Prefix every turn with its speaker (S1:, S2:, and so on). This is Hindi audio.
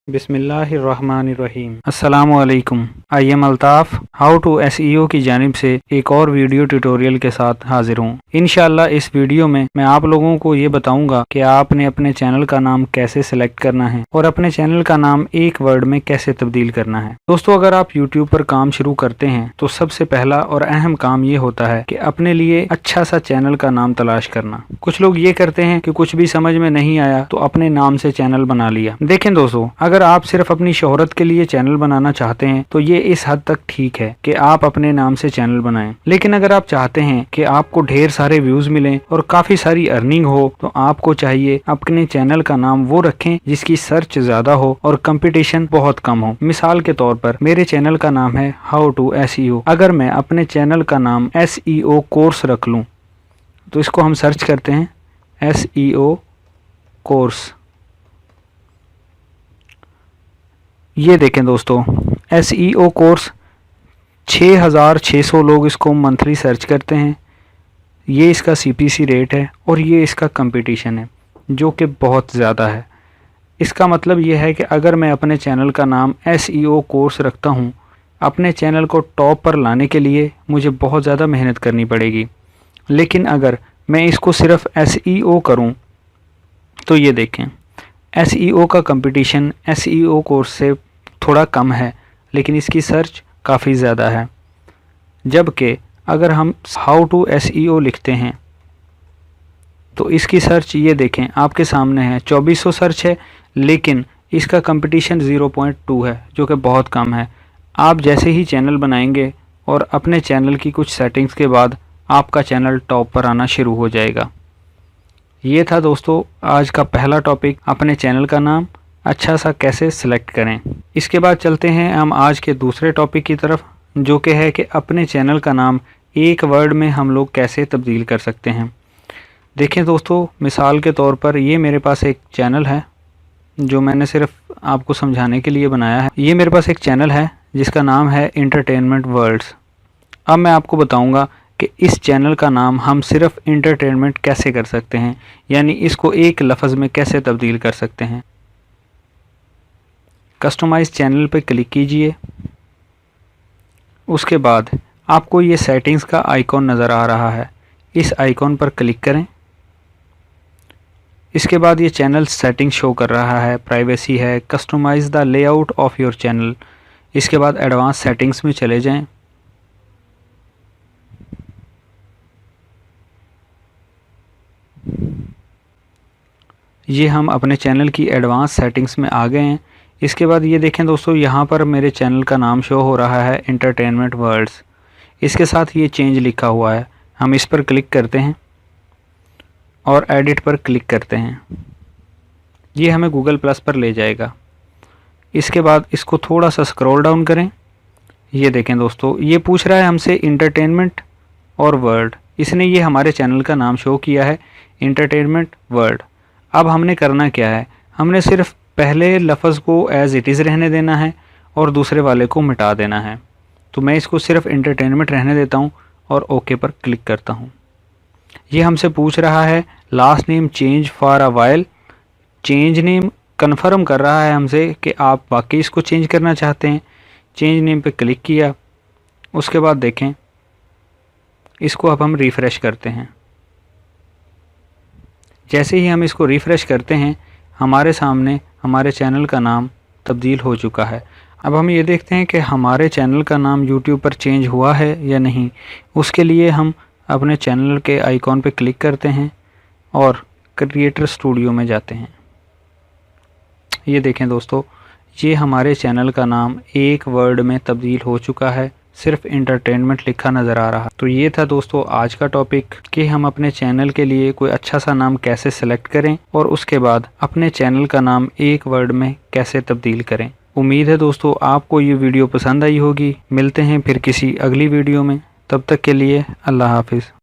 S1: बिस्मिल्लाहिर्रहमानिर्रहीम। अस्सलामुअलैकुम। I am Altaf how to SEO की जानिब से एक और वीडियो ट्यूटोरियल के साथ हाजिर हूँ। इंशाल्लाह इस वीडियो में मैं आप लोगों को ये बताऊंगा कि आपने अपने चैनल का नाम कैसे सिलेक्ट करना है और अपने चैनल का नाम एक वर्ड में कैसे तब्दील करना है। दोस्तों, अगर आप यूट्यूब पर काम शुरू करते हैं तो सबसे पहला और अहम काम ये होता है कि अपने लिए अच्छा सा चैनल का नाम तलाश करना। कुछ लोग ये करते हैं कि कुछ भी समझ में नहीं आया तो अपने नाम से चैनल बना लिया। देखें दोस्तों, अगर आप सिर्फ अपनी शोहरत के लिए चैनल बनाना चाहते हैं तो ये इस हद तक ठीक है कि आप अपने नाम से चैनल बनाएं। लेकिन अगर आप चाहते हैं कि आपको ढेर सारे व्यूज मिलें और काफी सारी अर्निंग हो तो आपको चाहिए अपने चैनल का नाम वो रखें जिसकी सर्च ज्यादा हो और कंपटीशन बहुत कम हो। मिसाल के तौर पर मेरे चैनल का नाम है हाउ टू एसईओ। अगर मैं अपने चैनल का नाम एसईओ कोर्स रख लूं तो इसको हम सर्च करते हैं एसईओ कोर्स। ये देखें दोस्तों, एसईओ कोर्स 6600 लोग इसको मंथली सर्च करते हैं। ये इसका सीपीसी रेट है और ये इसका कंपटीशन है जो कि बहुत ज़्यादा है। इसका मतलब ये है कि अगर मैं अपने चैनल का नाम एसईओ कोर्स रखता हूँ, अपने चैनल को टॉप पर लाने के लिए मुझे बहुत ज़्यादा मेहनत करनी पड़ेगी। लेकिन अगर मैं इसको सिर्फ एसईओ करूँ तो ये देखें, एसईओ का कंपटीशन एसईओ कोर्स से थोड़ा कम है लेकिन इसकी सर्च काफ़ी ज़्यादा है। जबकि अगर हम हाउ टू एसईओ लिखते हैं तो इसकी सर्च ये देखें आपके सामने है, 2400 सर्च है लेकिन इसका कंपटीशन 0.2 है जो कि बहुत कम है। आप जैसे ही चैनल बनाएंगे और अपने चैनल की कुछ सेटिंग्स के बाद आपका चैनल टॉप पर आना शुरू हो जाएगा। ये था दोस्तों आज का पहला टॉपिक, अपने चैनल का नाम अच्छा सा कैसे सिलेक्ट करें। इसके बाद चलते हैं हम आज के दूसरे टॉपिक की तरफ जो कि है कि अपने चैनल का नाम एक वर्ड में हम लोग कैसे तब्दील कर सकते हैं। देखें दोस्तों, मिसाल के तौर पर ये मेरे पास एक चैनल है जो मैंने सिर्फ आपको समझाने के लिए बनाया है। ये मेरे पास एक चैनल है जिसका नाम है एंटरटेनमेंट वर्ल्ड्स। अब मैं आपको बताऊंगा कि इस चैनल का नाम हम सिर्फ एंटरटेनमेंट कैसे कर सकते हैं, यानी इसको एक लफ्ज़ में कैसे तब्दील कर सकते हैं। कस्टमाइज चैनल पर क्लिक कीजिए। उसके बाद आपको ये सेटिंग्स का आइकॉन नज़र आ रहा है, इस आइकॉन पर क्लिक करें। इसके बाद ये चैनल सेटिंग शो कर रहा है, प्राइवेसी है, customise the layout of your channel. इसके बाद एडवांस सेटिंग्स में चले जाएं। ये हम अपने चैनल की एडवांस सेटिंग्स में आ गए हैं। इसके बाद ये देखें दोस्तों, यहाँ पर मेरे चैनल का नाम शो हो रहा है एंटरटेनमेंट वर्ल्ड्स। इसके साथ ये चेंज लिखा हुआ है। हम इस पर क्लिक करते हैं और एडिट पर क्लिक करते हैं। ये हमें गूगल प्लस पर ले जाएगा। इसके बाद इसको थोड़ा सा स्क्रॉल डाउन करें। ये देखें दोस्तों, ये पूछ रहा है हमसे इंटरटेनमेंट और वर्ल्ड। इसने ये हमारे चैनल का नाम शो किया है इंटरटेनमेंट वर्ल्ड। अब हमने करना क्या है, हमने सिर्फ पहले लफ्ज़ को एज इट इज़ रहने देना है और दूसरे वाले को मिटा देना है। तो मैं इसको सिर्फ एंटरटेनमेंट रहने देता हूँ और ओके पर क्लिक करता हूँ। ये हमसे पूछ रहा है last name change for a while. Change name confirm कर रहा है हमसे कि आप वाकई इसको चेंज करना चाहते हैं। चेंज नेम पे क्लिक किया। उसके बाद देखें, इसको अब हम रिफ़्रेश करते हैं। जैसे ही हम इसको रिफ़्रेश करते हैं हमारे सामने हमारे चैनल का नाम तब्दील हो चुका है। अब हम ये देखते हैं कि हमारे चैनल का नाम यूट्यूब पर चेंज हुआ है या नहीं। उसके लिए हम अपने चैनल के आइकॉन पे क्लिक करते हैं और क्रिएटर स्टूडियो में जाते हैं। ये देखें दोस्तों, ये हमारे चैनल का नाम एक वर्ड में तब्दील हो चुका है, सिर्फ एंटरटेनमेंट लिखा नज़र आ रहा। तो ये था दोस्तों आज का टॉपिक कि हम अपने चैनल के लिए कोई अच्छा सा नाम कैसे सेलेक्ट करें और उसके बाद अपने चैनल का नाम एक वर्ड में कैसे तब्दील करें। उम्मीद है दोस्तों आपको ये वीडियो पसंद आई होगी। मिलते हैं फिर किसी अगली वीडियो में, तब तक के लिए अल्लाह हाफिज़।